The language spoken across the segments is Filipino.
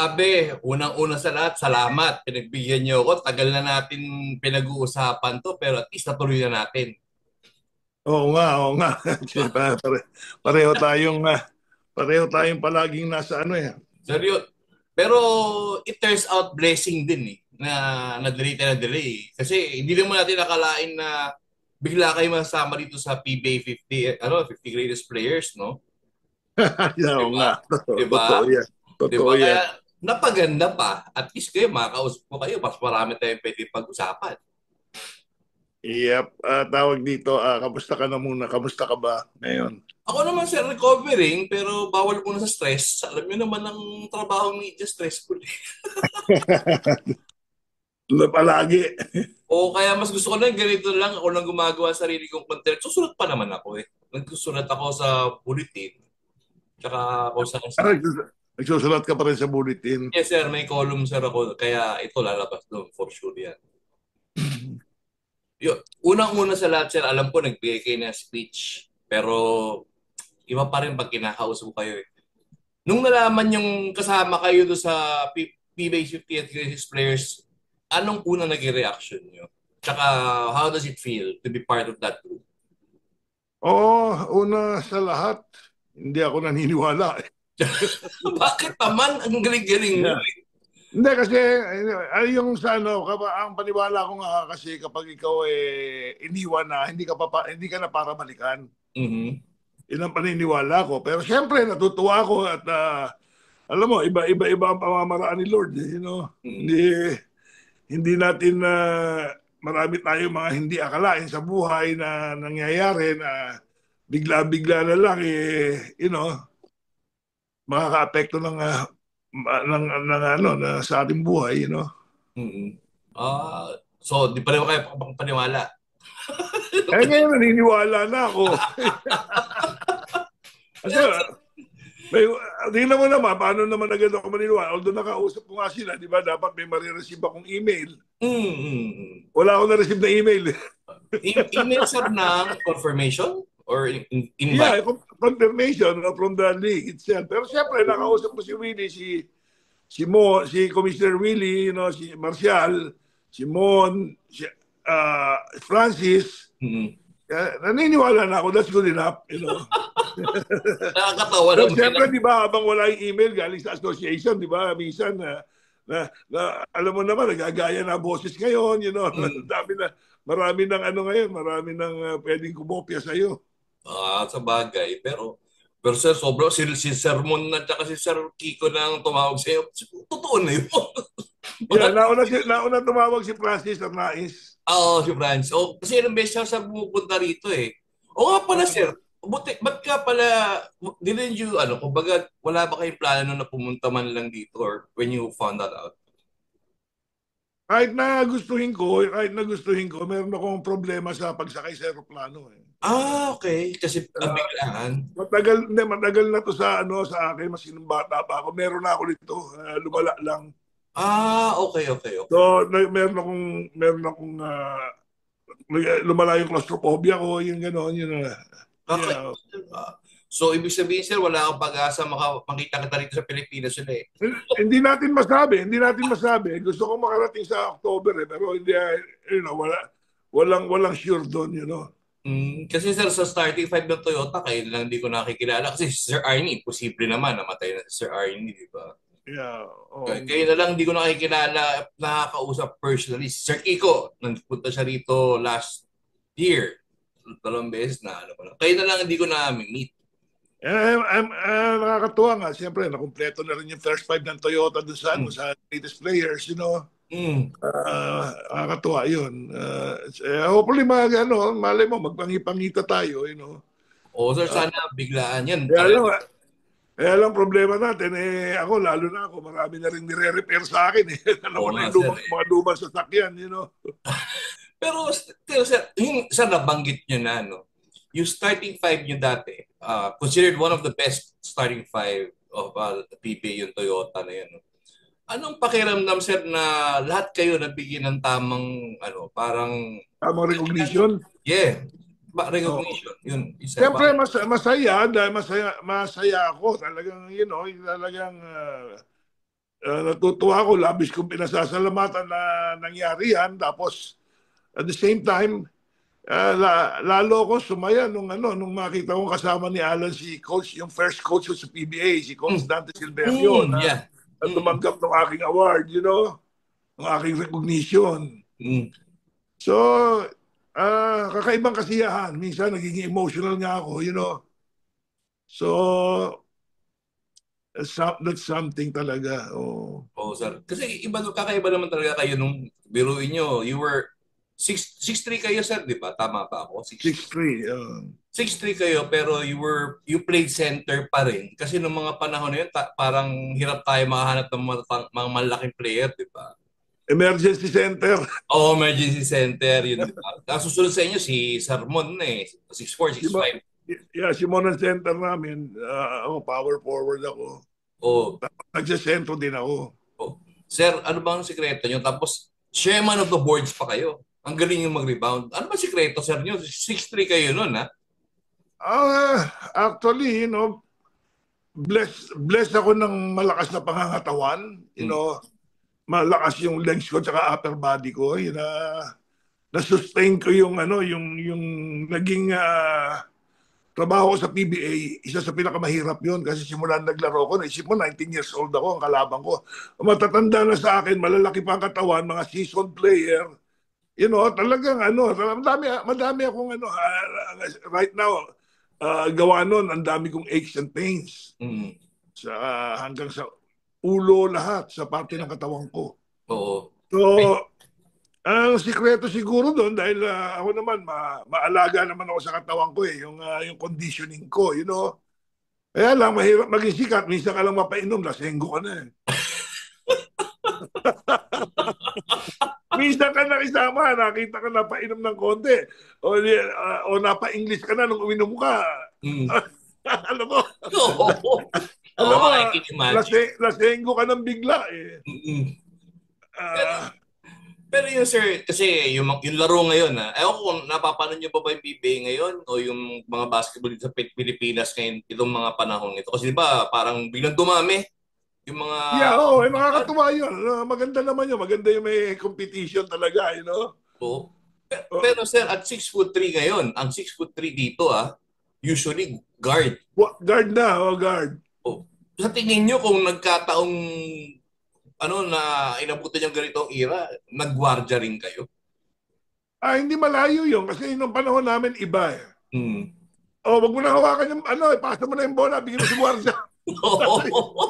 Grabe, unang-una sa lahat, salamat. Pinagbigyan niyo ako. Tagal na natin pinag-uusapan to, pero at least natuloy na natin. Oo nga, oo nga. Pareho tayong pareho tayong palaging nasa ano eh. Seryo. Pero it turns out blessing din na na-delay tayo na-delay. Kasi hindi naman natin nakalain na bigla kayo masama dito sa PBA 50, 50 greatest players, no? Yeah, Di oo ba? nga. Di Totoo ba? yan. Di Totoo ba? yan. Kaya napaganda pa. At least kayo, makakausap ko kayo. Mas marami tayong pwede pag-usapan. Yep. Tawag dito, kamusta ka na muna? Kamusta ka ba ngayon? Ako naman sir, recovering, pero bawal muna sa stress. Alam niyo naman ang trabaho media stressful. Palagi. O kaya mas gusto ko na ganito lang, ako lang gumagawa sa sarili kong content. Susulat pa naman ako eh. Nagsusulat ako sa bulletin, tsaka ako sa Ah, kasi. Nagsusulat ka pa rin sa bulletin. Yes sir, may column sir ako, kaya ito lalabas doon for sure yan. Yun, unang-una sa lahat sir, alam ko nagbigay kayo ng speech, pero iba pa rin pag kinakausap ko kayo eh. Nung nalaman yung kasama kayo doon sa PBA 50th Greatest Players, anong unang naging reaction nyo? Tsaka, how does it feel to be part of that group? Oo, una sa lahat, hindi ako naniniwala. Bakit naman? Ang galing-galing nyo. Yeah. Hindi kasi yung sa ano, ang paniwala ko nga kasi kapag ikaw iniwan na, hindi ka na para balikan. Mhm. Yun ang paniniwala ko. Pero siyempre, natutuwa ako at alam mo, iba-iba ang pamamaraan ni Lord. Mhm. Hindi natin marami tayong mga hindi akalain sa buhay na nangyayari na bigla-bigla na lang makaka-apekto ng ano na sa ating buhay. Mhm. So, di pa rin kayo paniwala. Eh ngayon naniniwala na ako. Kasi may, tingnan mo naman, paano naman agad ako maniniwala? Although nakausap ko nga sila, di ba, dapat may marireceive akong email. Mm-hmm. Wala akong na-receive na email. Email sir ng confirmation or invite? Yeah, confirmation from the league itself. Pero siyempre, nakausap ko si Willie, si Commissioner Willie, si Marcial, si Mon, Francis. Mhm. Naniniwala na ako, that's good enough. Nakakatawa Pero naman siyempre, di ba, habang wala yung email galing sa association, di ba, minsan alam mo naman, nagagaya na boses ngayon. mm. Marami ng ano ngayon, marami ng pwedeng kumopya sa'yo. Sa bagay. Pero sir, sobrang si Sir Mon at saka si Sir Kiko nang tumawag sa iyo. Totoo na yun. Yeah, nauna tumawag si Francis Arnaiz. Oo, si Franz. Kasi ilang beses siya pumupunta rito eh. O nga pala, sir. Ba't ka pala, didn't you, kumbaga, wala ba kayong plano na pumunta man lang dito or when you found that out? Kahit na gustuhin ko, meron akong problema sa pagsakay sa eroplano eh. Okay. Kasi Uh, biglaan. matagal na to sa sa akin, mas bata pa ako. Meron na ako nito, lumala lang. Okay, okay, So, okay. meron akong lumala yung claustrophobia ko, yung gano'n, Okay. yeah. So, ibig sabihin, sir, wala kang pag-asa makita kita rito sa Pilipinas ulit. Hindi natin masabi. Gusto ko makarating sa October pero hindi, walang sure doon. Kasi sir, sa starting five ng Toyota, kayo lang hindi ko nakikilala. Kasi si Sir Arnie, posible naman, namatay na si Sir Arnie, di ba? Yeah, Kayo na lang hindi ko nakikilala, nakakausap personally. Si Sir Kiko, nagpunta siya rito last year. Dalawang beses na, ano ko lang. Kayo na lang hindi ko na-meet. nakakatuwa nga. Siyempre, nakumpleto na rin yung first five ng Toyota doon Mm. sa latest players. Mm. Nakakatuwa yun. Hopefully, malay mo, magpangipangita tayo. O sir, Uh, sana biglaan yan. kaya Talaga. lang, kaya lang problema natin, ako, lalo na ako, marami na rin nire-repair sa akin. Alam Oo mo na nga yung sir eh. mga lumang sasakyan. Pero sir, sir, nabanggit nyo na, no? Yung starting five nyo dati, considered one of the best starting five of PBA yung Toyota na yan. No? Anong pakiramdam, sir, na lahat kayo nabigyan ng tamang, parang, Tamang recognition. yeah, Oo. recognition. Yun, isa. Siyempre, masaya dahil masaya ako. Talagang, talagang natutuwa ako, labis kong pinasasalamatan na nangyari yan. Tapos, at the same time, lalo ko sumaya nung makita ko kasama ni Alan si coach, yung first coach ko sa PBA, si Coach Mm. Dante Silverio, na Yeah. tumanggap ng aking award, ng aking recognition. Mm. So, kakaibang kasiyahan. Minsan nagiging emotional nga ako. So, that's something talaga. Oh. Oo, sir. Kasi kakaiba naman talaga kayo nung biruin nyo. You were 6'3" kayo, sir, di ba? Tama ba ako? 6'3". 6'3" kayo, pero you played center pa rin. Kasi nung mga panahon na yun, parang hirap tayo makahanap ng mga malaking player, di ba? Emergency center. Oo, emergency center, yun, di ba? Ang susunod sa inyo, si Sarmon na eh. 6'4", Si Mo- 6'5". yeah, si Mon ang center namin. Ako, power forward ako. Oo. Nagsasentro din ako. Oh. Sir, ano ba ang sikreto nyo? Tapos, chairman of the boards pa kayo. Ang galing yung mag-rebound. Ano ba sikreto, sir nyo? 6'3" kayo nun, ha? Actually, blessed ako ng malakas na pangangatawan. Hmm. Malakas yung legs ko tsaka upper body ko. Na-sustain ko yung naging trabaho ko sa PBA. Isa sa pinakamahirap yun kasi simulan naglaro ko. Naisip mo, 19 years old ako, ang kalabang ko. Matatanda na sa akin, malalaki pa ang katawan, mga seasoned player. Talagang madami akong right now, gawa nun, ang dami kong aches and pains. Mm. Hanggang sa ulo lahat, sa parte ng katawan ko. Oo. So, ang sikreto siguro doon, dahil ako naman, maalaga naman ako sa katawan ko yung conditioning ko, Kaya lang, mahirap maging sikat. Minsan ka lang mapainom, lasenggo ka na eh. Minsan ka nakisama, nakita ka napainom ng konti. O napa-English ka na nung uminom ka. Mm. Alam mo? Oo. Alam mo, I can imagine. lasenggo ka ng bigla eh. Mm-mm. Ah, Pero yun, sir, kasi yung laro ngayon, ewan ko kung napapanood nyo ba yung PBA ngayon o yung mga basketball dito sa Pilipinas ngayon, itong mga panahon ito. Kasi di ba, parang biglang dumami yung mga... yeah, nakakatuwa yun. Maganda naman yun. Maganda yung may competition talaga. Oo. Pero sir, at 6'3" ngayon, ang 6'3" dito usually guard. Guard na, guard. Oh. Sa tingin nyo kung nagkataong na inabutan yung ganitong era, nagwardya rin kayo? Hindi malayo yun kasi nung panahon namin iba eh. Hmm. Wag mo na hawakan yung ipasa mo na yung bola, bigyan mo si Guardia.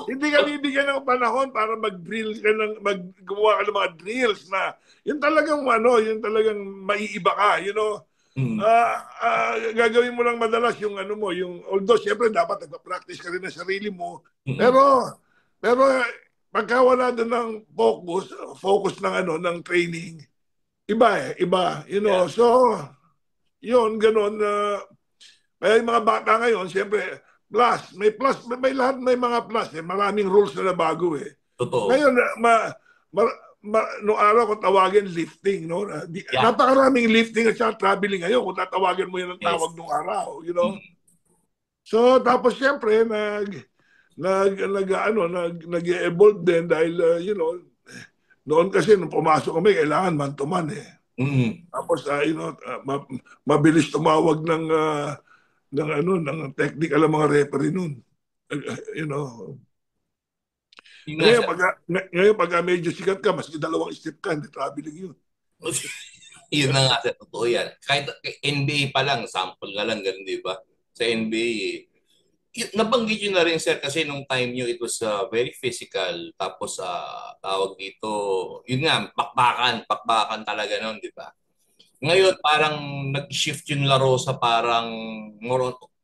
Hindi ka bibigyan ng panahon para mag-drill ka gumawa ka ng mga drills na yun talagang maiiba ka, Hmm. Gagawin mo lang madalas yung although syempre dapat nagpa-practice ka rin ng sarili mo. Hmm. Pero pagka wala doon ng focus ng training, iba. Yeah. So, yun, ganun. Kaya yung mga bata ngayon, siyempre, plus, may lahat may mga plus eh. Maraming rules na bago eh. Totoo. Ngayon, noong araw kung tawagin lifting, no? Yeah. Napakaraming lifting at traveling ngayon kung tatawagin mo yan ang tawag noong araw, So, tapos siyempre, nag-evolve din dahil, noon kasi nung pumasok kami, kailangan man-to-man eh. Mm. Tapos, mabilis tumawag ng technical ang mga referee noon. Ngayon, pag medyo sikat ka, maski 2 step ka, hindi traveling yun. Yun na nga, totoo yan. Kahit NBA pa lang, sample nga lang, ganun, di ba? Sa NBA, nabanggit nyo na rin, sir, kasi nung time nyo, it was very physical. Tapos, tawag dito, yun nga, pakbakan talaga nun, di ba? Ngayon, parang nag-shift yung laro sa parang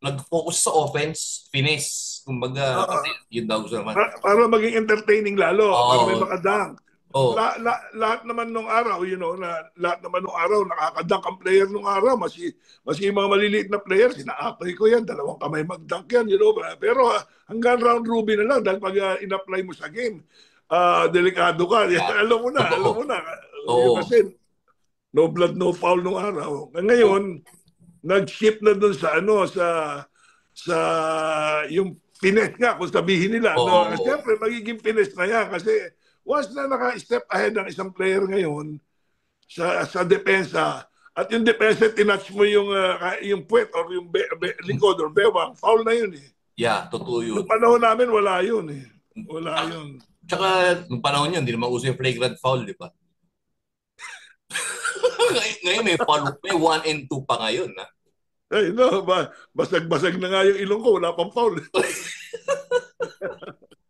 nag-focus sa offense, finesse. Kumbaga, kasi yun daw gusto naman. Para maging entertaining lalo, para may makadunk. Oh. Lahat naman nung araw, nakakadunk ang player nung araw. Mas yung mga maliliit na player, sina-apply ko yan, 2 kamay mag-dunk yan, Pero hanggang round robin na lang, dahil pag in-apply mo sa game, delikado ka. Alam mo na. Kasi no blood, no foul nung araw. Ngayon, nag-shift na dun sa yung Pines nga kung sabihin nila. No? Oo. Siyempre, magiging Pines na yan kasi once na naka-step ahead ng isang player ngayon sa depensa at yung depensa tinatch mo yung puwet or yung likod or bewang, foul na yun eh. Yeah, totoo yun. Noong panahon namin, wala yun eh. Wala Tsaka, yun. tsaka nung panahon yun, hindi naman uso yung flagrant foul, di ba? Ngayon may foul, may 1 and 2 pa ngayon. Ha? Ay, no, basag-basag na nga yung ilong ko, wala pang foul.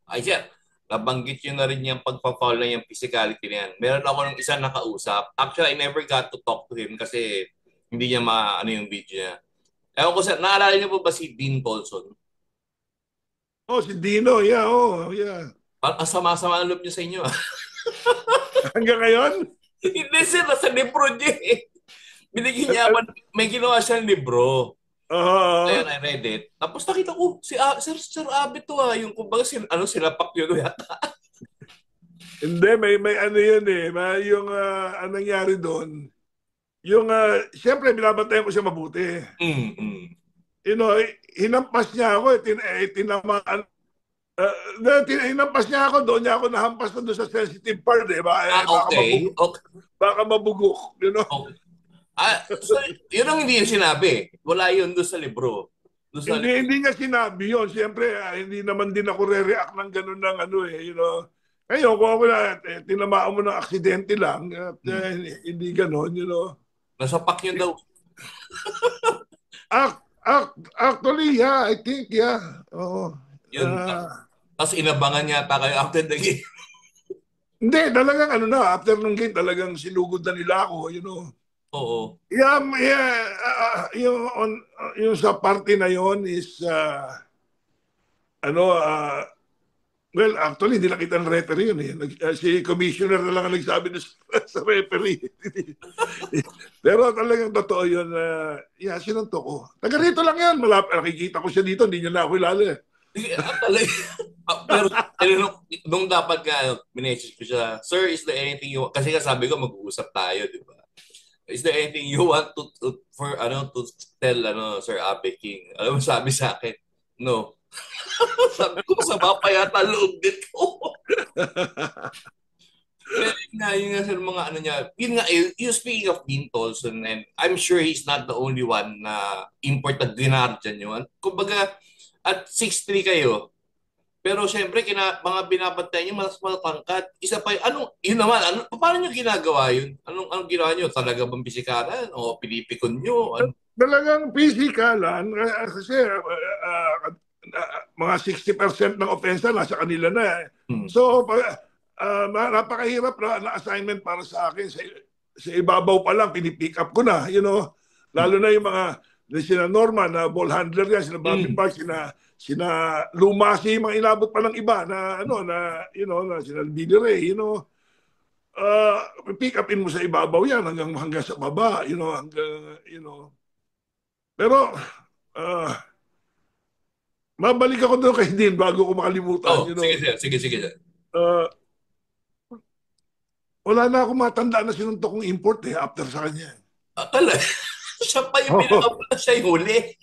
Ay siya, nabanggit yun na rin yung pagpa-foul na yung physicality na yan. Meron ako ng isa nakausap. Actually, I never got to talk to him kasi hindi niya ano yung video niya. Ewan ko sa, naalala niyo po ba si Dean Paulson? Oh, si Dino, yeah, oh, yeah. Ang sama-sama ang loob niya sa inyo. Hanggang ngayon? Hindi sir, nasa libro niya eh. Binigyan niya, may ginawa siyang libro. Ayun, I read it. Tapos nakita ko, Sir Abit to yung kumbaga sinapak yun yata. Hindi, may ano yun eh. Yung anong nangyari doon, yung, siyempre, binabantayan ko siya mabuti. Mm-hmm. You know, hinampas niya ako, tinamaan. Hinampas niya ako, doon niya ako nahampas na doon sa sensitive part eh. Okay. Baka mabugok, you know. Okay. So, yun ang hindi niya sinabi. Wala yun doon sa libro. Hindi niya sinabi yun. Siyempre, hindi naman din ako re-react ng ganun ng ano eh, you know. Ngayon, kung ako na tinamaan mo ng aksidente lang, at hindi ganun, you know. Nasapak yun daw. Actually, yeah, I think, yeah. Oo. Yun. Tapos inabangan yata kayo after the game. Hindi, talagang ano na, after nung game, talagang sinugod na nila ako, you know. Oo. Yeah, yung sa party na yon is, well, actually, hindi nakita ng referee yun eh. Si commissioner na lang ang nagsabi sa referee. Pero talagang totoo yun. Yeah, sinunto ko. Taga rito lang yan. Nakikita ko siya dito, hindi niya na ako ilala eh. Pero nung dapat nga, minessage ko siya, Sir, is there anything you want? Kasi sabi ko, mag-uusap tayo, di ba? Is there anything you want to tell Sir Abe King? Alam mo, sabi sa akin, no. Sabi ko, masama pa yata loob dito. Pero yun nga sir, mga ano niya, yun nga, you speaking of Dean Tolson, and I'm sure he's not the only one na import na ginardyan yun. Kumbaga, at 6'3 kayo, pero syempre, mga binabantayan niyo, mas matangkat. Isa pa yun naman, paano niyo ginagawa yun? Anong ginawa niyo? Talaga bang pisikalan? O pinipikon niyo? Talagang pisikalan, kasi mga 60% ng offensa nasa kanila na. So, napakahirap na assignment para sa akin. Sa ibabaw pa lang, pinipick up ko na, you know. Lalo na yung mga sina Norman, na ball handler yan, sina Bobby Park, sina Lumasi, mga inabot pa ng iba na sina Billy Ray, you know. Pick upin mo sa ibabaw yan hanggang sa baba, you know, Pero, mabalik ako doon kay Dean bago ko makalimutan. You know? Sige, sir. Wala na akong matanda na sinuntok kong import after sa kanya. Talaga? Siya pa yung pinakauna, siya yung huli.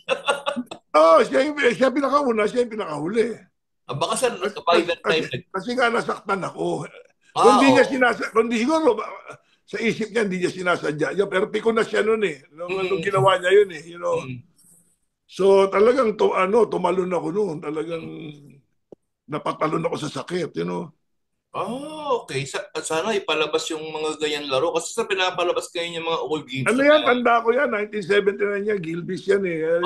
Siya yung pinakahuli. Baka sa by that time. Kasi nga nasaktan ako. Kundi niya kundi siguro, sa isip niya, hindi niya sinasadya. Pero piko na siya noon eh. Nung ginawa niya yun eh. You know? So talagang tumalon ako noon. Talagang napatalon ako sa sakit. You know? Okay. Sana ipalabas yung mga ganyan laro. Kasi sa pinapalabas kayo yung mga old games. Ano yan? Tanda ko yan. 1979 yan. Gilbis yan eh.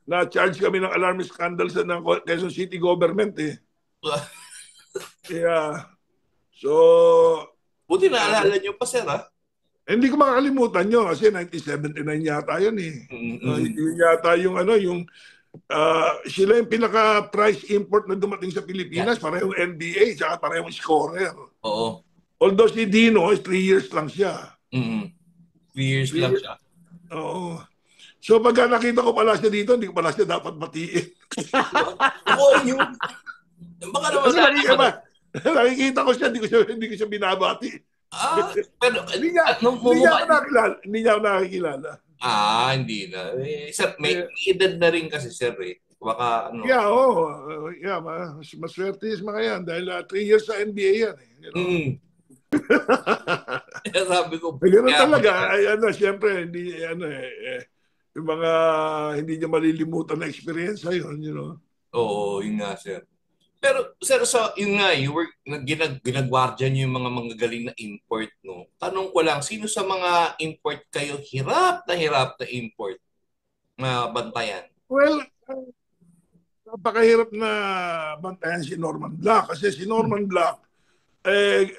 Na-charge kami ng alarmist scandal ng Quezon City government eh. Yeah. So... Buti naalala nyo pa, sir, ha? Hindi ko makakalimutan nyo kasi 1979 yata yun eh. Yun yata sila yung pinaka-price import na dumating sa Pilipinas, parehong NBA, tsaka parehong scorer. Oo. Although si Dino, 3 years lang siya. 3 years lang siya. Oo. So pagka nakita ko pala siya dito, hindi ko pala siya dapat batiin. Yun. Baka naman nakikita ko siya, hindi ko siya binabati. Pero hindi niya ako nakikilala. Hindi na. Sir, may edad na rin kasi, sir, eh. Baka ano. Yeah, oh, yeah, maswerte yung mga yan dahil 3 years sa NBA yan, eh, you know. Mm. Kaya sabi ko, Ganun kaya talaga, pala. ay ano, siyempre, hindi, ano yung mga hindi niya malilimutan na experience yun, you know. Oo, yun nga, sir. Pero, sir, so, yun nga, ginagwardya niyo yung mga manggagaling na import, no? Tanong ko lang, sino sa mga import kayo hirap na import na bantayan? Well, napakahirap na bantayan si Norman Black kasi si Hmm. Norman Black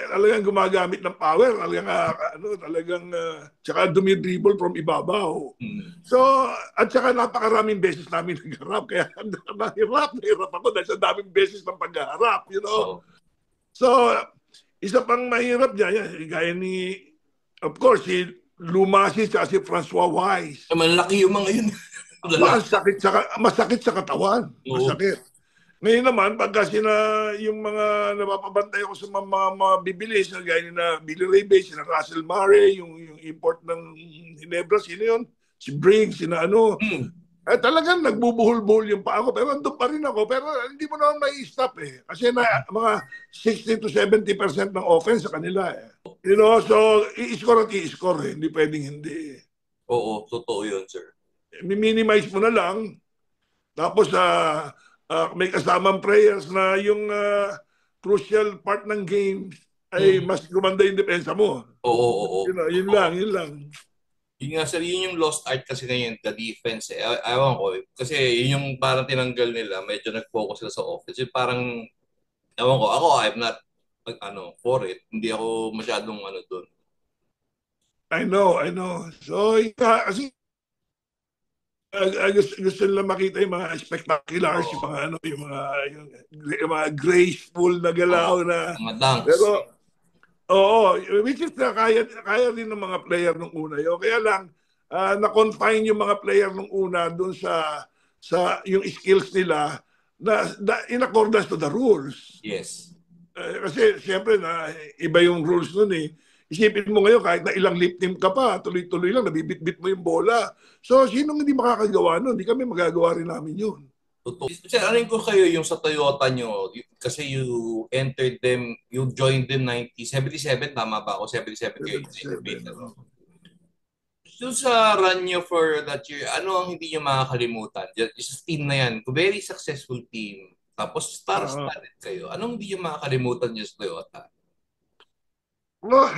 talagang gumagamit ng power, talagang talagang tsaka dumidribble from ibabaw. Hmm. So, at saka napakaraming beses namin nagharap kaya nahirap ako dahil sa daming beses ng pagharap, you know. Oo. So, isa pang mahirap dyan, yan, gaya ni, of course, si Lumasi at si Francois Wise. Malaki yung mga yun. Lalaki. Masakit sa katawan. Oo. Masakit. Ngayon naman, pagka yung mga napapabantay ko sa mga bibilis, na gaya na Billy Ray Bay, sina Russell Murray, yung import ng Ginebra, sino yun? Si Briggs, sina ano. Hmm. Talagang nagbubuhol-buhol yung pa ako. Pero andun pa rin ako. Pero hindi mo naman may stop eh. Kasi mga 60 to 70% ng offense sa kanila eh. You know, so i-score at i-score eh. Hindi pwedeng hindi. Oo, totoo yun, sir. I-minimize mo na lang. Tapos may kasamang prayers na yung crucial part ng game ay Hmm. mas gumanda yung depensa mo. Oo, oo, oo. You know, yun Totoo. lang, yun lang. Yun nga, sir, yun yung lost art kasi ngayon, the defense. Eh. Ewan ko, kasi yun yung parang tinanggal nila, medyo nag-focus sila sa offense. Yung parang, ewan ko, ako, I'm not, for it. Hindi ako masyadong, doon. I know, I know. So, kasi gusto nila makita yung mga spectaculars, yung Oo. mga yung mga graceful na Oo. galaw na Mga dunks. pero oo, which is kaya din ng mga player nung una yun. Kaya lang na-confine yung mga player nung una doon sa yung skills nila na in accordance to the rules. Yes. Kasi siyempre na iba yung rules nun eh. Isipin mo ngayon kahit na ilang lip team ka pa, tuloy-tuloy lang, nabibit-bit mo yung bola. So, sinong hindi makakagawa nun? Hindi kami magagawa rin namin yun. Totoo. Sir, ano ko kayo yung sa Toyota nyo? Kasi you entered them, you joined them 1977, tama ba ako? 77 kayo. 77, Ano? ano. So sa run nyo for that year, ano ang hindi nyo makakalimutan? Yung team na yan, very successful team. Tapos Uh, star-studded kayo. Anong hindi nyo makakalimutan nyo sa Toyota? well,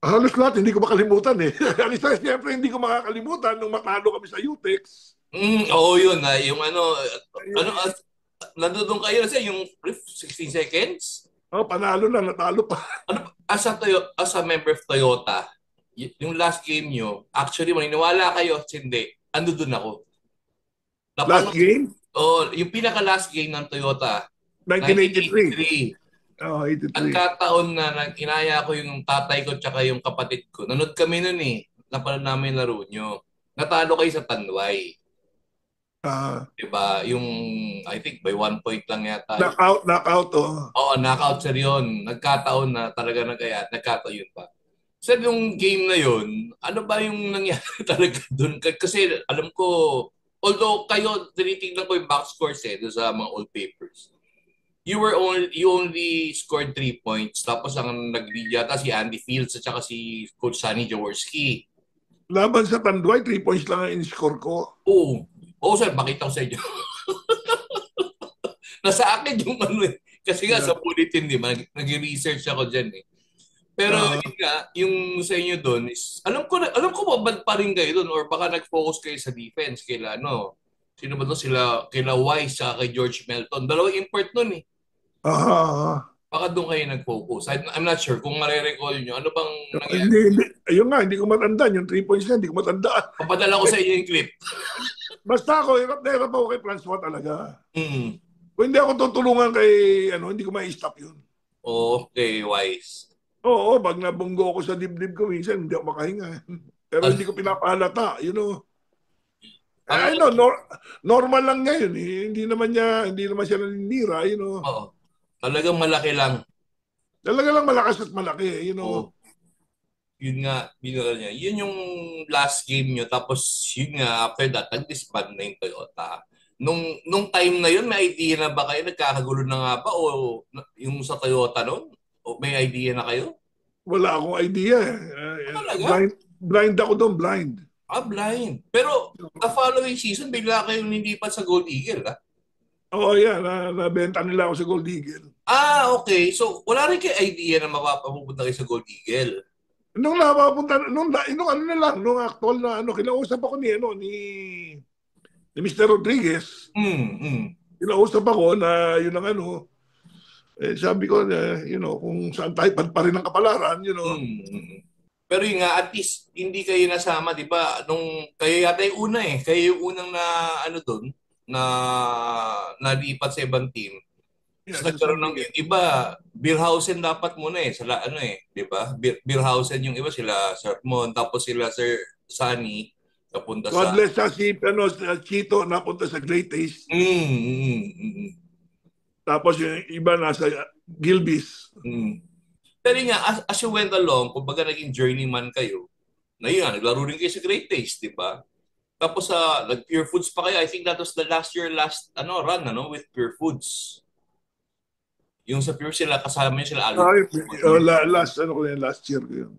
halos lahat hindi ko makalimutan eh. Ang isa, siyempre hindi ko makakalimutan nung matalo kami sa UTEX. Oo yun. Yung ano, nandun kayo kasi yung 16 seconds? Oh, panalo na, natalo pa. Ano, as a member of Toyota, yung last game nyo, actually, maniniwala kayo, hindi, ando doon ako. Last Napanood, game, yung pinaka-last game ng Toyota, 1983. 1983. Oh, 83. Nagkataon na inaya ko yung tatay ko tsaka yung kapatid ko. Nanood kami nun eh. Napanood namin yung laro nyo. Natalo kayo sa Tanway. Uh, Diba? Yung, I think, by 1 point lang yata. knockout, oh. Oo, knockout sir yun. Nagkataon na talaga nagkataon yun pa. Sir, yung game na yun, ano ba yung nangyari talaga dun? Kasi alam ko, although kayo, tinitingnan ko yung box scores eh, doon sa mga old papers. You only scored 3 points. Tapos ang nag-lead yata si Andy Fields at saka si Coach Sonny Jaworski. Laban sa Tanduay, 3 points lang ang in-score ko. Oo. Oo sir, bakit ako sa inyo? Nasa akin yung ano eh. Kasi nga Yeah. sa bulletin, di ba? Nag-research ako dyan eh. Pero Uh, yun nga, yung sa inyo doon is, alam ko ba bad pa rin kayo doon or baka nag-focus kayo sa defense kila ano, sino ba doon sila, kila Wise sa kay George Melton. Dalawang import noon eh. uh, Baka doon kayo nag-focus. I'm not sure kung nare-recall nyo. Ano bang nangyari? hindi. Ayun nga, hindi ko matandaan. Yung 3 points na, hindi ko matandaan. Papadala ko sa inyo yung clip. Basta ako, hirap na hirap ako kay Francois talaga. Mm. Kung hindi ako tutulungan kay, hindi ko ma-stop yun. Okay, Wise. Oo, pag nabunggo ako sa dibdib ko, minsan hindi ako makahinga. Pero Al- hindi ko pinapahalata, you know. Ang, I know, normal lang niya yun. Eh. Hindi naman siya naninira, you know. oo, talagang malaki lang. Talaga lang malakas at malaki, you know. Oo. Yun nga, binura niya. Yun yung last game nyo. Tapos, yun nga, after that, nag-disband na yung Toyota. nung time na yun, may idea na ba kayo? Nagkakagulo na nga ba? O yung sa Toyota noon? O may idea na kayo? Wala akong idea. Talaga? Blind ako doon, blind. Blind. Pero the following season, bigla kayong nilipat sa Gold Eagle, ah? Oo, yan. Nabenta nila ako sa Gold Eagle. Okay. So, wala rin kayo idea na mapapapunta kayo sa Gold Eagle. Nung napapunta, nung ano na lang, nung actual na ano, kinausap ako ni Mr. Rodriguez. Mm. Kinausap ako na yun ang ano, sabi ko, kung saan tayo pa rin ang kapalaran, Mm. Pero yun nga, at least hindi kayo nasama, di ba? Nung kayo yata yung una eh. Kayo yung unang na ano doon, na nalipat sa ibang team. yeah, Tapos sa San nagkaroon ng Miguel. yung iba, Beerhausen dapat muna eh. Ano eh, di ba? Beerhausen yung iba, sila Sir Mon, tapos sila Sir Sunny, napunta So, sa... unless si Chito napunta sa Great Taste, tapos yung iba nasa Gilbis. Mm. Pero yun nga, as you went along, kumbaga naging journeyman kayo, na yun nga, naglaro rin kayo sa Great Taste, di ba? Tapos sa nag-Pure Foods pa kayo, I think that was the run, with Pure Foods. Yung sa Pure sila, kasama yun sila Albert. Ay, last year ko yun.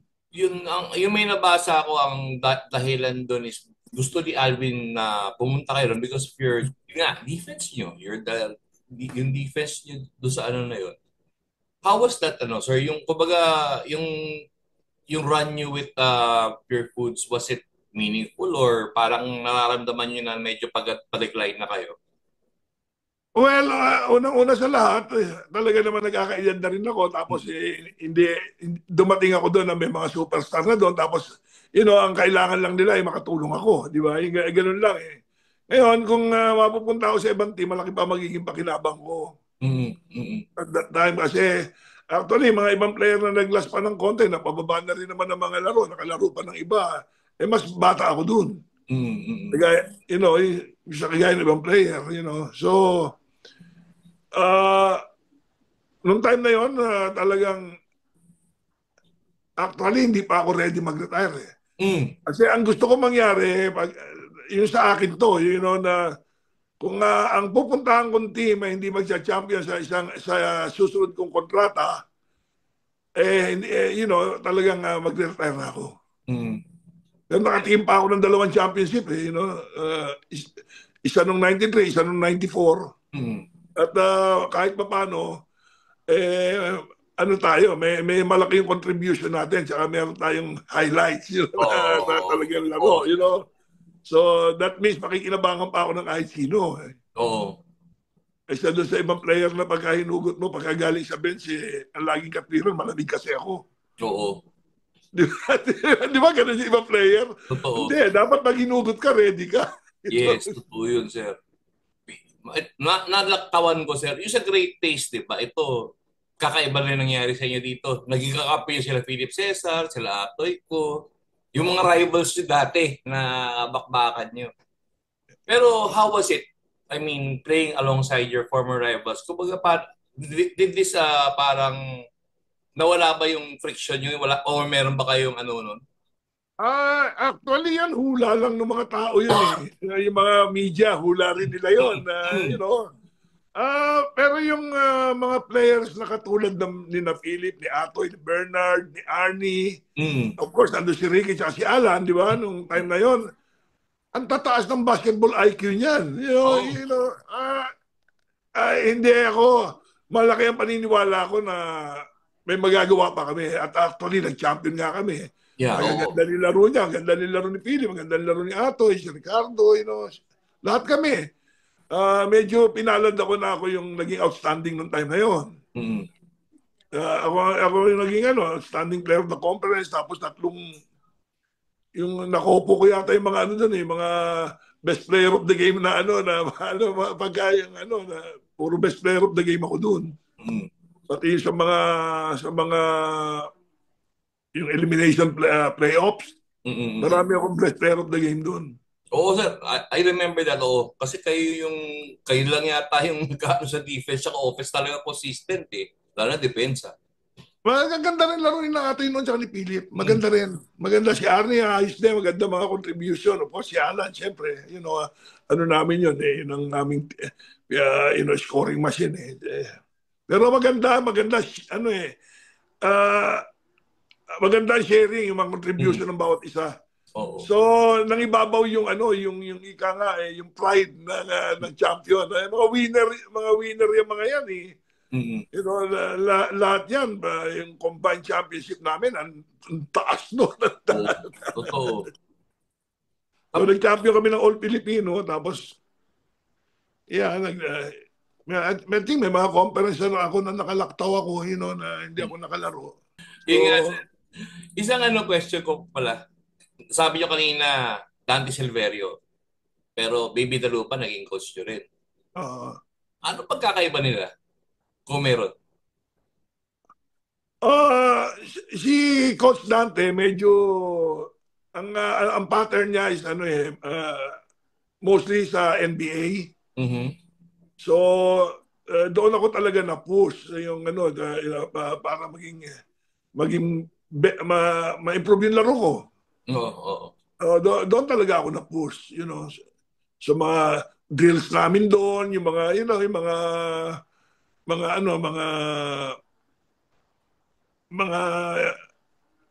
Yung may nabasa ko ang dahilan doon is gusto ni Alvin na pumunta kayo ron because of your, yun nga, defense nyo. Yung defense nyo doon sa ano na yun. How was that, sir? Kumbaga, yung run nyo with Pure Foods, was it meaningful or parang nararamdaman nyo na medyo pag-decline na kayo? Well, unang-una sa lahat, talaga naman nagkakaedad na rin ako. Tapos dumating ako doon na may mga superstar na doon. Tapos, ang kailangan lang nila ay makatulong ako. Di ba? Ganun lang eh. Ngayon, kung mapupunta ako sa ibang team, malaki pa magiging pakinabang ko. Mm-hmm. At that time kasi, actually, mga ibang player na naglas pa ng konti, napababa na rin naman ng mga laro, nakalaro pa ng iba. Mas bata ako doon. Mm-hmm. Kaya, isa kagaya ng ibang player, So, nung time na yon, talagang actually hindi pa ako ready mag-retire eh. Kasi ang gusto ko mangyari, yung sa akin to, na kung ang pupuntahan kong team ay hindi magsa-champion sa susunod kong kontrata, talagang mag-retire na ako. Pero naka-team pa ako ng 2 championship eh, isa nung 93, isa nung 94. At kahit pa paano, ano tayo, may malaking contribution natin, tsaka meron tayong highlights, na talagang laro, So that means makikinabangan pa ako ng kahit sino. Kaysa doon sa ibang player na pagka hinugot mo, pagka galing sa bench, ang laging katwiran, malamig kasi ako. Oo. Di ba ganun yung ibang player? Totoo. Hindi, dapat pag hinugot ka, ready ka. Yes, totoo yun, sir. Nalaktawan ko, sir. Yung sa Great Taste, di ba? Ito, kakaiba na nangyari sa inyo dito. Naging kakampi sila Philip Cesar, sila Atoy ko. Yung mga rivals nyo dati na bakbakan nyo. Pero how was it? I mean, playing alongside your former rivals. Kumbaga, did this parang nawala ba yung friction nyo? O meron ba kayong ano nun? Actually yan, hula lang ng mga tao yun eh. Yung mga media, hula rin nila yun. Pero yung mga players na katulad ni na Philip, ni Atoy, ni Bernard, ni Arnie, of course, nandun si Ricky at si Alan, di ba, nung time na yon, ang tataas ng basketball IQ niyan. Hindi ako, malaki ang paniniwala ko na may magagawa pa kami. At actually, nag-champion nga kami. Yeah, Ang ganda nilaro niya, ang ganda nilaro ni Philip, ang ganda nilaro ni Atoy, si Ricardo, lahat kami. Medyo pinalad ako yung naging outstanding nung time na yon. Ako yung naging outstanding player of the conference, tapos yung nakopo ko yata yung mga doon mga best player of the game na pagka yung na puro best player of the game ako doon. Pati sa mga yung elimination playoffs, marami akong best player of the game doon. Oo, sir. I remember that. Oo. Kasi kayo lang yata yung nagkano sa defense at offense talaga consistent eh. Lalo na depensa. Maganda rin laro ni Atoy noon tsaka ni Philip. Mm. Maganda rin. Maganda si Arnie, ayos din. Maganda mga contribution. Of course, si Alan, siyempre. Ano namin yun eh. Yun ang aming scoring machine eh. Pero maganda, ano eh. ah, maganda ang sharing, yung mga Mm. contribution ng bawat isa. Oo. So, nangibabaw yung yung ika nga yung pride ng champion. Mga winner yung mga yan eh. Mm. Lahat yan, yung combined championship namin, ang taas no. Oo. Totoo. So, nag-champion kami ng All Filipino, tapos, yeah, I think may mga conference na ako na nakalaktaw ako, na hindi ako nakalaro. So, Yung nga, isang question ko pala. Sabi nyo kanina, Dante Silverio. Pero Baby Dalupa naging coach nyo rin. uh, Ano pagkakaiba nila? Kung meron. si Coach Dante, medyo, ang pattern niya is mostly sa NBA. Mhm. So, doon ako talaga na-push yung para maging ma-improve yung laro ko. Oo, oo. Doon talaga ako na-push, sa mga drills namin doon, yung mga, mga,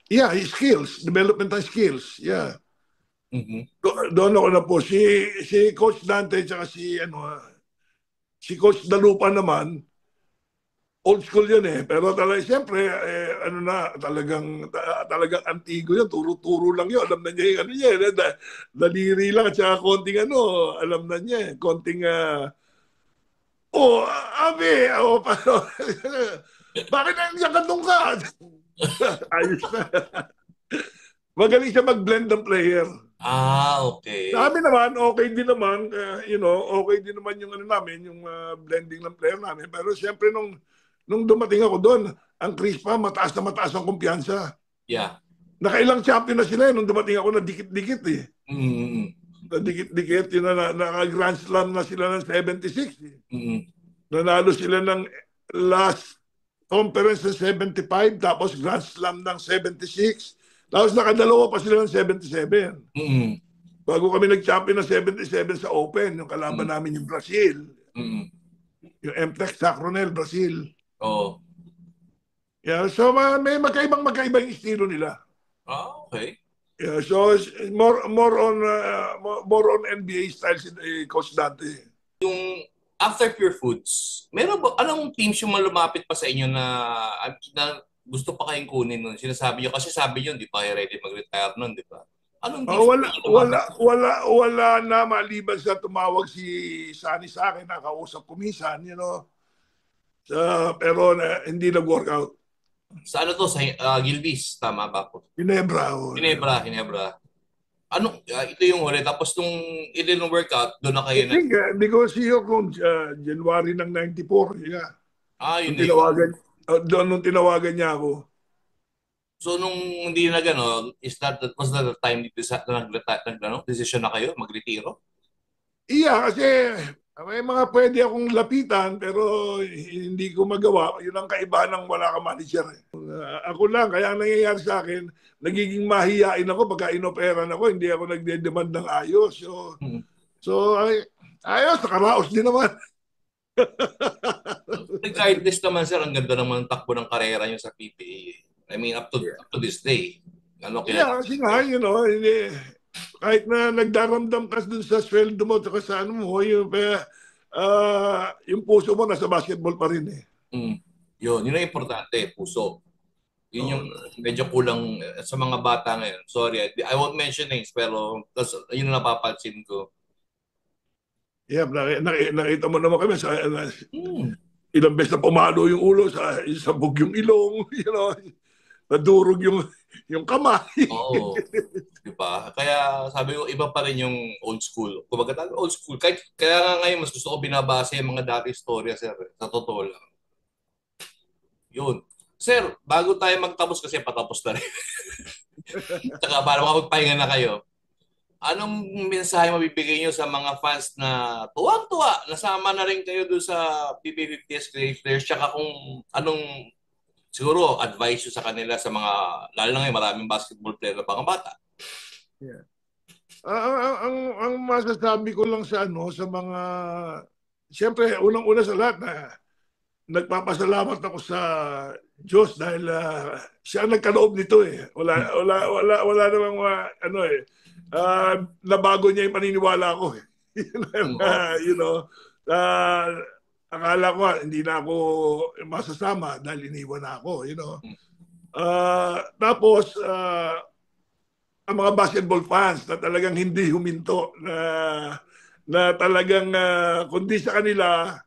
yeah, skills, developmental skills, yeah. Mhm. Doon ako na-push. Si Coach Dante, tsaka si Coach Dalupa naman, old school yun eh. Pero talaga, siyempre, talagang antigo yun. Turo-turo lang yun. Alam na niya yung ano niya. Daliri lang at saka konting alam na niya. Konting, abi, paano? Bakit nandiyan ka doon ka? Ayos na. Magaling siya mag-blend ng player. Okay. Sabi naman, okay din naman, okay din naman yung namin, yung blending ng player namin. Pero siyempre nung dumating ako doon, ang Crispa, mataas na mataas ang kumpiyansa. Yeah. Nakailang champion na sila nung dumating ako na dikit-dikit eh. Mm. Na dikit-dikit, yun naka-Grand Slam na sila ng 76 eh. Mm. Nanalo sila ng last conference ng 75, tapos Grand Slam ng 76. Tapos nakadalawa pa sila ng 77. Mm. Bago kami nag-champion ng 77 sa Open, yung kalaban Mm. namin yung Brazil. Mm. Yung MTEC Sacronel, Brazil. Oo. Yeah, so magkaibang estilo nila. Okay. Yeah, so more on NBA style si Coach Dante. After Pure Foods, meron ba, anong teams yung malumapit pa sa inyo na gusto pa kayong kunin nun? Sinasabi nyo, kasi sabi nyo, di pa kayo ready mag-retire nun, di ba? Anong teams Wala, yung wala, lumapit? wala, wala na maliban sa tumawag si Sunny sa akin, nakausap ko minsan, pero hindi nag-workout. Sa ano to? Sa Gilbis, tama ba po? Ginebra. Ginebra, Ginebra. Ito yung huli. Tapos nung nung workout, doon na kayo I think, hindi ko siyo kung January ng 94. Yeah. yun Nung na yun. tinawagan, nung tinawagan niya ako. So nung hindi na gano'n, was that the time na decision na kayo, magretiro? Iya, kasi may mga pwede akong lapitan pero hindi ko magawa. Yun ang kaibahan ng wala kang manager. Ako lang, kaya ang nangyayari sa akin, nagiging mahiyain ako pagka inoperan ako, hindi ako nagde-demand ng ayos. Hmm. So ayos, nakaraos din naman. Kahit this naman sir, ang ganda naman ng takbo ng karera nyo sa PPA. I mean, up to this day. Yeah, kasi nga, hindi, kahit na nagdaramdam ka dun sa sweldo mo at sa ano mo, yung puso mo nasa basketball pa rin eh. Yun ang importante, puso. Yun yung Oh, medyo kulang sa mga bata ngayon. Sorry, I won't mention names, pero yun ang napapansin ko. yeah, nakita mo naman kami sa Hmm. ilang beses na pumalo yung ulo, sabog yung ilong, nadurog yung kamay. Oo. Di ba? Kaya sabi ko, iba pa rin yung old school. Kumbaga talaga old school. Kaya nga ngayon, mas gusto ko binabasa yung mga dati istorya, sir. Sa totoo lang. Yun. Sir, bago tayo magtapos kasi patapos na rin. Saka para makapagpahinga na kayo. Anong mensahe mabibigay nyo sa mga fans na tuwang-tuwa, nasama na rin kayo doon sa PB50S Creators, tsaka kung anong siguro advice nyo sa kanila sa mga, lalo na ngayon, maraming basketball player na mga bata. Yeah. Ang masasabi ko lang sa ano sa mga siyempre unang-una sa lahat na nagpapasalamat ako sa Diyos dahil siya ang nagkaloob nito eh. Wala namang ano eh. Nabago niya yung paniniwala ko eh. Oo. You know, uh, akala ko hindi na ako masasama dahil iniwan na ako, you know. Tapos ang mga basketball fans na talagang hindi huminto na talagang kundi sa kanila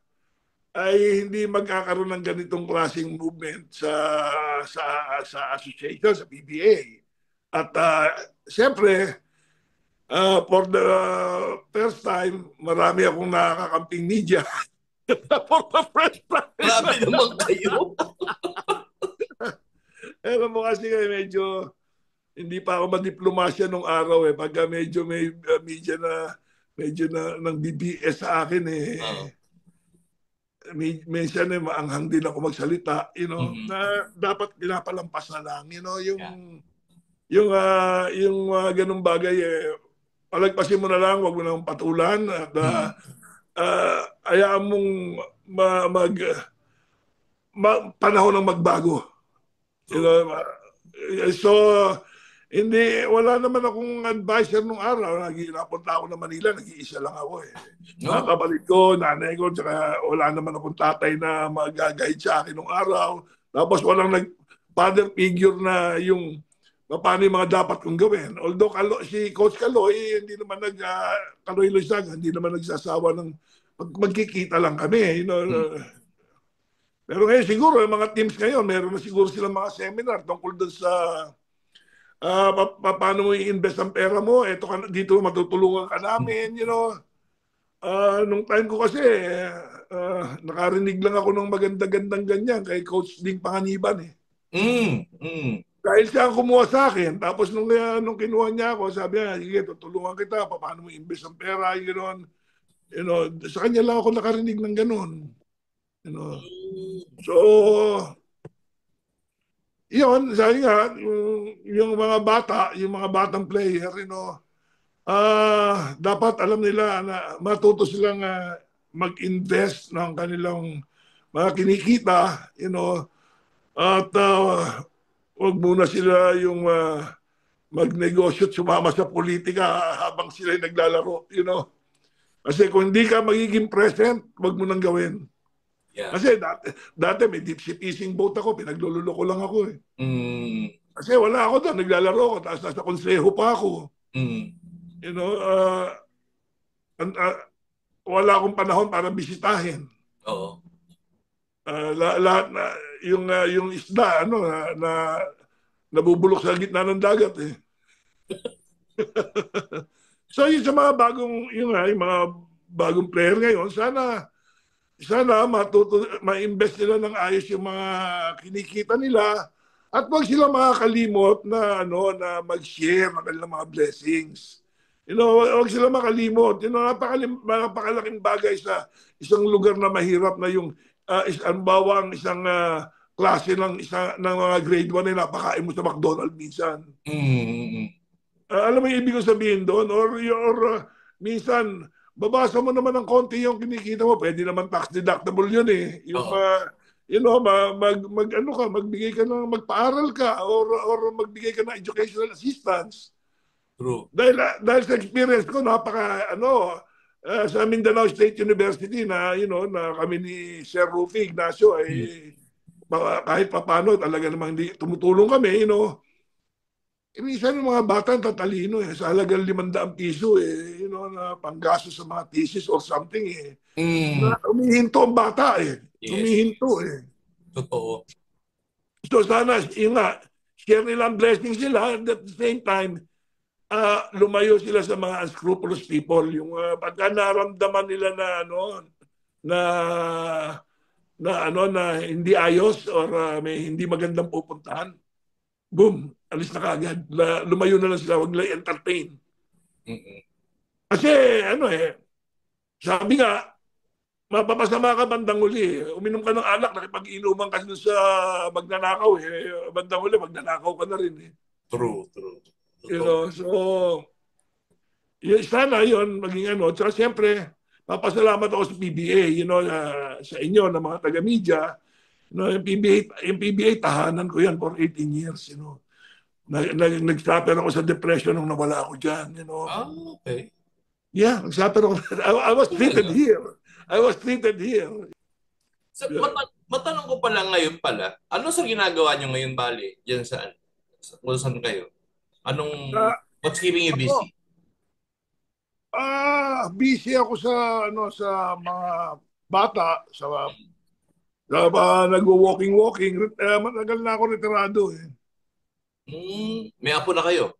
ay hindi magkakaroon ng ganitong klaseng movement sa association sa PBA. At siyempre for the first time marami akong nakakamping media for the first time. Grabe naman kayo. Alam mo kasi medyo hindi pa ako madiplomasya nung araw eh. Pagka medyo may media na medyo na nang BBS sa akin eh. Minsan eh maanghang din ako magsalita, you know, na dapat pinapalampas na lang, you know, yung ganung bagay eh palagpasin mo na lang, wag mo nang patulan at hayaan mong panahon ng magbago. You know, so wala naman akong advisor nung araw. Napunta ako na Manila, nag-iisa lang ako eh. Mga kapatid ko, nanay ko, tsaka wala naman akong tatay na mag-guide sa akin nung araw. Tapos walang father figure na yung paano yung mga dapat kong gawin. Although si Coach Kaloy, hindi naman Kaloy Loizaga, hindi naman nagsasawa ng magkikita lang kami. You know, pero ngayon siguro, yung mga teams ngayon, meron na siguro silang mga seminar tungkol doon sa paano mo i-invest ang pera mo, dito matutulungan ka namin, you know. Nung time ko kasi, nakarinig lang ako ng maganda-gandang ganyan kay Coach Ding Panganiban eh. Dahil siya ang kumuha sa akin, tapos nung kinuha niya ako, sabi niya, sige, tutulungan kita, paano mo i-invest ang pera, you know, sa kanya lang ako nakarinig ng ganun. You know. So, yun, sabi nga, yung mga bata, yung mga batang player, you know, dapat alam nila na matuto silang mag-invest ng kanilang mga kinikita, you know, at wag muna sila yung magnegosyo at sumama sa politika habang sila naglalaro, you know. Kasi kung hindi ka magiging present, wag mo nang gawin. Yeah. Kasi dati may deep sea fishing boat ako, pinaglululoko lang ako eh. Kasi wala ako doon, naglalaro ako, tapos nasa konseho pa ako. You know, wala akong panahon para bisitahin. Oo. Lahat na, yung isda, na nabubulok sa gitna ng dagat eh. So yung sa mga yung mga bagong player ngayon, sana ma-invest nila ng ayos yung mga kinikita nila at wag sila makakalimot na na mag-share ng kanilang mga blessings. You know, wag sila makalimot. You know, napakalaking bagay sa isang lugar na mahirap na yung bawang isang klase ng mga grade 1 na napakain mo sa McDonald's minsan. Alam mo yung ibig kong sabihin doon? Or minsan, babasa mo naman ng konti yung kinikita mo, pwede naman tax deductible yun eh. Yung, you know, magbigay ka ng, magpaaral ka or magbigay ka ng educational assistance. True. Dahil sa experience ko, sa Mindanao State University na, you know, na kami ni Sir Rufy Ignacio ay kahit paano talaga namang tumutulong kami, you know. Minsan yung mga bata tatalino eh, sa halagang 500 piso eh, you know, na panggasto sa mga thesis or something eh. Na umihinto ang bata eh. Yes. Umihinto eh. Totoo. So sana, yun nga, share nila ang blessings nila, at the same time, lumayo sila sa mga unscrupulous people. Yung pagka naramdaman nila na hindi ayos or may hindi magandang pupuntahan, boom, alis na kagad. Lumayo na lang sila, wag lang entertain. Kasi sabi nga, mapapasama ka bandang huli. Uminom ka ng alak, nakipag-inuman ka dun sa magnanakaw. Bandang huli, magnanakaw ka na rin. True, true. You Totoo. know, so, sana yun, maging ano. Tsaka siyempre, papasalamat ako sa PBA, sa inyo, na mga taga-media. Yung PBA, tahanan ko yan for 18 years, Nag-suffer ako sa depression nung nawala ako dyan. Ah, okay. Yeah, nag-suffer ako. I was treated Talaga. here. I was treated here. Sa, Yeah. matanong ko pala ngayon pala, ano sa ginagawa nyo ngayon, Bali? Diyan saan? Kung saan kayo? Anong, Na, what's keeping you ako, busy? busy ako sa mga bata, nagwo-walking. Matagal na ako retirado eh. May apo na kayo?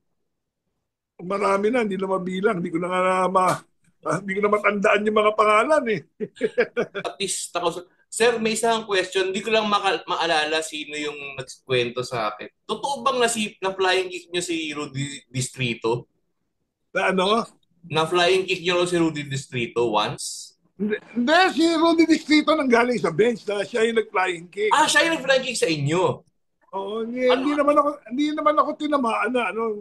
Marami na, hindi na mabilang. Hindi ko na matandaan yung mga pangalan eh. At least ako, sir, may isang question. Hindi ko lang maalala sino yung nagkwento sa akin. Totoo bang na flying kick nyo si Rudy Distrito? Na ano? Na flying kick nyo si Rudy Distrito once? Hindi, si Rudy Distrito nang galing sa bench na siya yung nag-flying kick. Ah, siya yung nag-flying kick sa inyo. Oo, Ano, hindi naman ako tinamaan na ano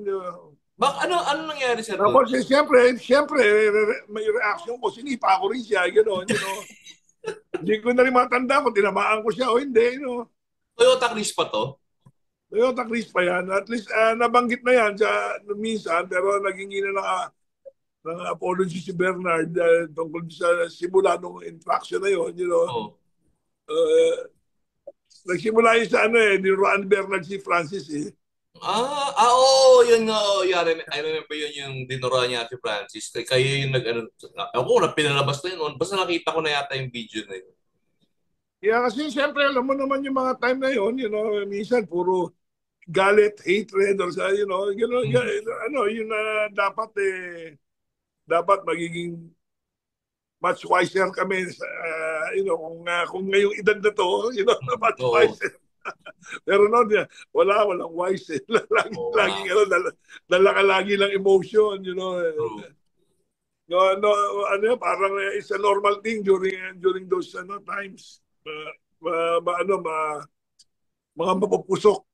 nangyari sa doon? Tapos siyempre, may reaction ko, sinipa ko rin siya, gano'n. Hindi ko na rin matanda kung tinamaan ko siya o hindi. Toyota Chris pa to? Toyota Chris pa yan. At least nabanggit na yan minsan, pero naging ng apology si Bernard tungkol sa simula ng infraction na yun. Oh. Uh, Nagsimula yun sa ni Ron Bernard si Francis eh. Oo, yun nga. Oh, yeah, I remember yun yung dinura niya si Francis. Kayo yung ako na pinalabas na yun. Basta nakita ko na yata yung video na yun. Kaya kasi siyempre alam mo naman yung mga time na yun, minsan puro galit, hatred, or gano'n, Mm. yun na dapat magiging much wiser kami kung ngayong edad na to, much Oo. wiser. Pero walang wise eh. Oo nga. Laging dala ka lagi ng emotion. True. No, parang it's a normal thing during those times. Ma, ma, ano, ma, mga mapupusok.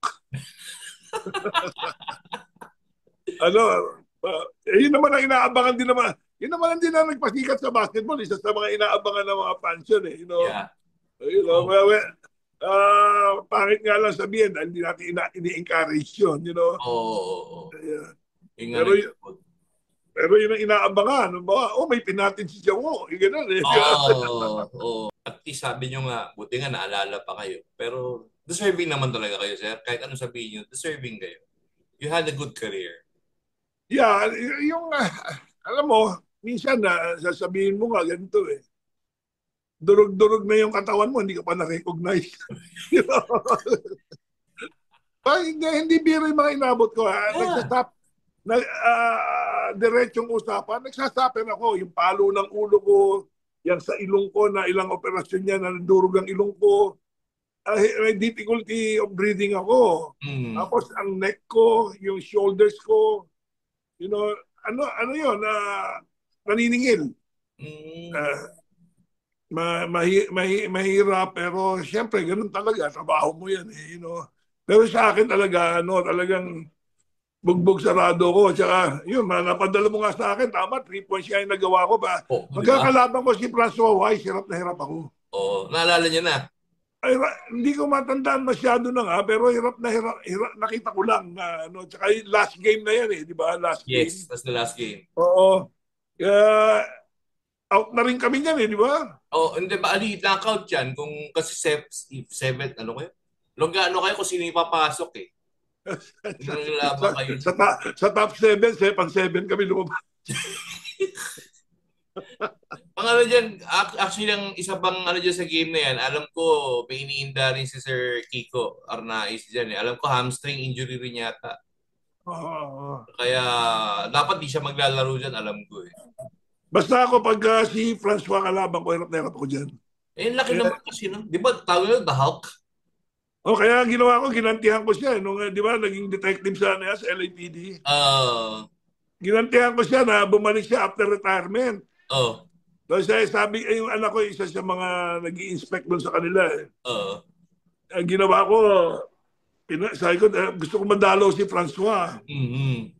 ano, yun naman ang inaabangan din naman. Yun naman ang din na nagpasikat sa basketball. Isa sa mga inaabangan ng mga fans yun. Yeah. Oo. Pangit nga lang sabihin dahil hindi natin ini-encourage yun. Oo. Yeah. Yung nga Pero, pero yun ang inaabangan. May pinatin si Jawo. Ganun eh. Oo. At least sabi nyo nga, buti nga naalala pa kayo. Pero deserving naman talaga kayo, sir. Kahit ano sabihin nyo, deserving kayo. You had a good career. Yeah, alam mo, minsan sasabihin mo nga ganito eh. Durog-durog na yung katawan mo, hindi ka pa na-recognize. Hindi biro yung mga inabot ko. Yeah. Diretsong usapan, nagsasapin ako. Yung palo ng ulo ko, yan sa ilong ko na ilang operasyon niya na durog ang ilong ko. May difficulty of breathing ako. Tapos ang neck ko, yung shoulders ko, ano yun, naniningil. Mahirap, pero siyempre, ganun talaga, trabaho mo yan Pero sa akin talaga, talagang bugbog sarado ko. Tsaka, yun, napadala mo nga sa akin, tama, 3 points siya yung nagawa ko ba? Di ba? Magkakalaban ko si Francois Weiss, hirap na hirap ako. Naalala niyo na? Ay, hindi ko matandaan masyado na nga, pero hirap, nakita ko lang na, tsaka yung last game na yan di ba? Last game. Yes, that's the last game. Oo. Out na rin kami niyan di ba? Hindi ba, knockout yan kung kasi seven, ano kayo? Longga, kayo kung sino yung papasok eh. Sa top 7, 7 kami lumabas. Ang dyan, actually ang isa bang dyan sa game na yan, alam ko may iniinda rin si Sir Kiko Arnaiz dyan eh. Alam ko hamstring injury rin yata. Kaya dapat di siya maglalaro dyan, alam ko eh. Basta ako pag si Francois kalaban ko, hirap na hirap ako dyan. Laki naman kasi, no? Di ba tawag yun, The Hulk? Kaya ginawa ko, ginantihan ko siya. Nung, di ba, naging detective sa LAPD. Ginantihan ko siya na bumalik siya after retirement. Kasi sabi, yung anak ko, isa sa mga nag-i-inspect doon sa kanila. Oo. Ang ginawa ko, sabi ko, gusto ko madalaw si Francois. Mhm.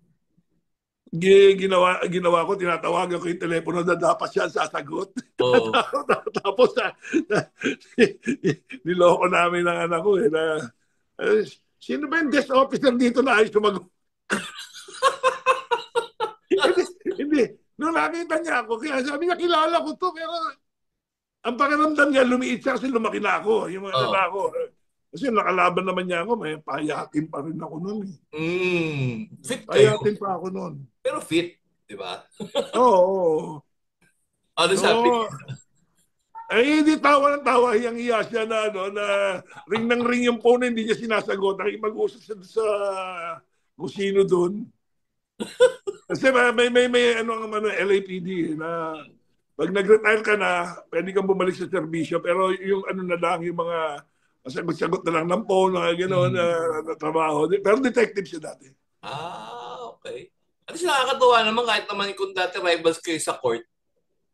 Ginawa ko, tinatawagan ko yung telepono na dapat siya sasagot. Oo. Tapos, niloko namin ng anak ko. Sino ba yung desk officer dito na ayos sumagot? Hindi. Nung nakita niya ako, kaya sabi niya, kilala ko to, pero ang pakiramdam niya, lumiit siya kasi lumaki na ako. Yung mga Oo. na ako. Kasi nakalaban naman niya ako, may payakin pa rin ako noon. Fit kayo. Payakin pa ako noon. Pero fit, di ba? Oo. Ano sabi Oo. niya? Ay, hindi tawa ng tawa. Hiyang-hiya siya na, na ring ng ring yung phone, hindi niya sinasagot. Nakipag-usap siya sa kung sino doon. Kasi may LAPD na pag nag-retire ka na, pwede kang bumalik sa serbisyo. Pero yung ano na lang, yung mga sagot-sagot na lang ng phone, na gano'n na trabaho. Pero detective siya dati. Okay. At least nakakatuwa naman kahit naman kung dati rivals kayo sa court,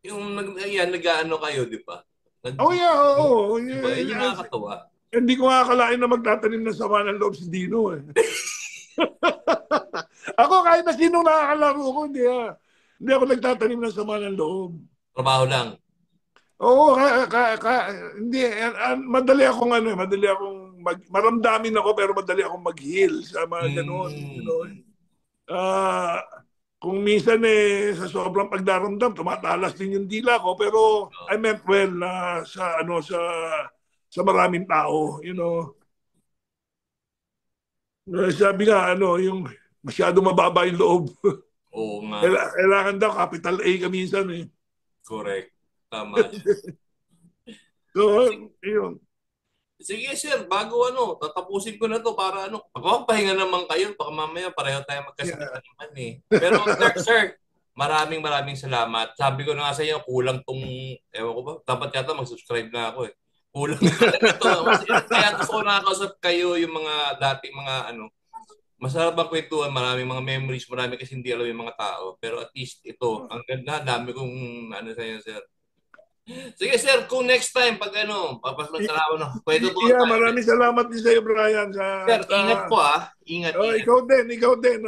yung nag-ano kayo, di ba? Oh yeah, oo. Di ba? Yun yung nakakatuwa. Hindi ko akalain na magtatanim ng sama ng loob si Dino eh. Ako kahit na sinong nakakalaro ko, hindi ako nagtatanim ng sama ng loob. Trabaho lang. Oo, hindi, madali akong maramdamin ako pero madali akong mag-heal sa mga ganun. You know? Kung minsan sa sobrang pagdaramdam, tumatalas din yung dila ko pero I meant well na sa maraming tao, you know. Sabi nga, yung masyado mababa yung loob. Oo nga. Kailangan daw, capital A ka minsan eh. Correct. Tama. So, yun. Sige sir, bago tatapusin ko na to para pagpapahinga naman kayo, baka mamaya pareho tayo magkasakit naman eh. Pero sir, maraming salamat. Sabi ko na nga sa inyo, kulang tong, ewan ko ba, dapat yata mag-subscribe na ako eh. Kulang na ito. Kaya gusto ko nakakausap kayo yung mga dating mga masarap ang kwentuhan, maraming mga memories, marami kasi hindi alam yung mga tao. Pero at least ito, ang ganda, dami kong sa inyo sir. Sige sir, kung next time pag papasok na ako kwento to tayo. Maraming salamat din sa iyo Brian Sir, ingat po Ingat. Ikaw din,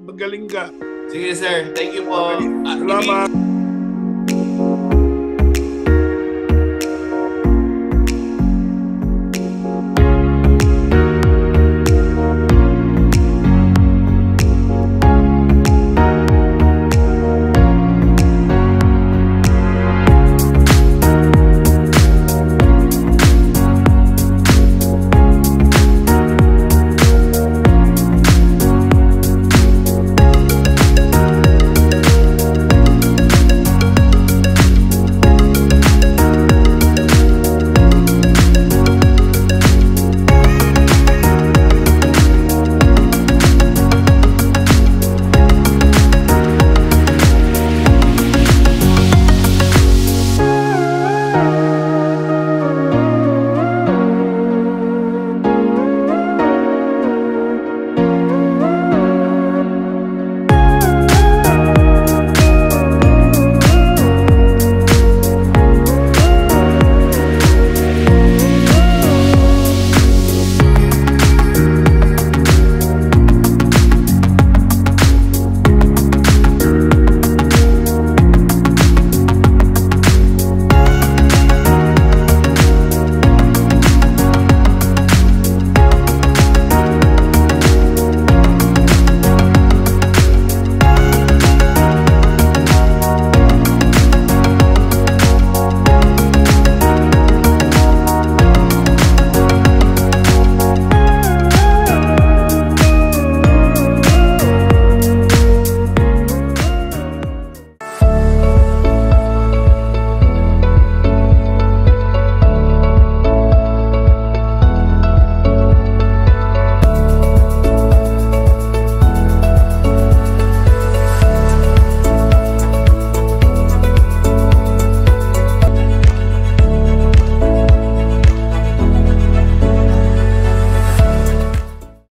magaling ka. Sige sir, thank you po. Salamat.